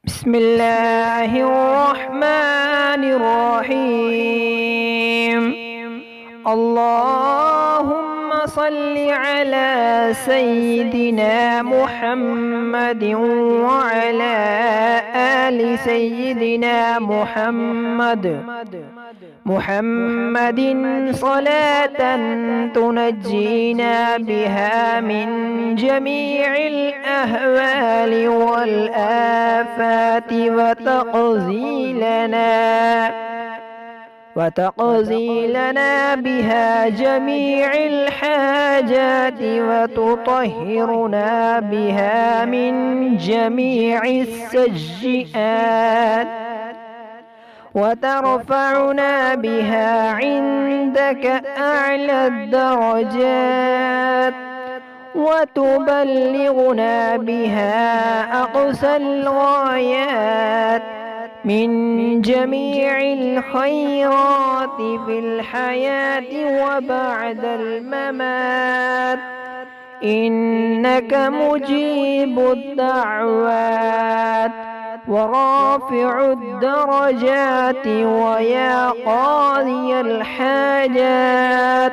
بسم الله الرحمن الرحيم. اللهم صل على سيدنا محمد وعلى آل سيدنا محمد صلاة تنجينا بها من جميع الأهوال والآفات وتقضي لنا بها جميع الحاجات وتطهرنا بها من جميع السيئات وترفعنا بها عندك أعلى الدرجات وتبلغنا بها أقصى الغايات من جميع الخيرات في الحياة وبعد الممات، إنك مجيب الدعوات ورافع الدرجات ويا قاضي الحاجات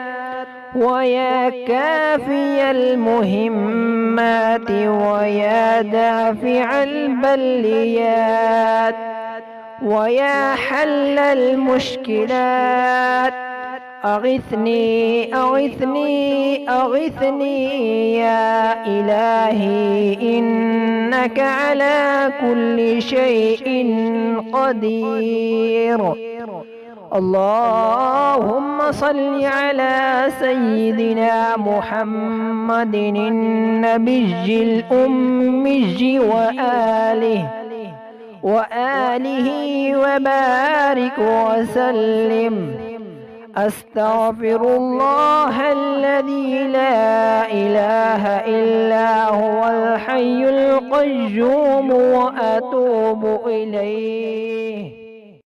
ويا كافي المهمات ويا دافع البليات ويا حل المشكلات. أغثني أغثني أغثني يا إلهي، إنك على كل شيء قدير. اللهم صل على سيدنا محمد النبي الأمي وآله وبارك وسلم. أستغفر الله الذي لا إله إلا هو الحي القيوم وأتوب إليه.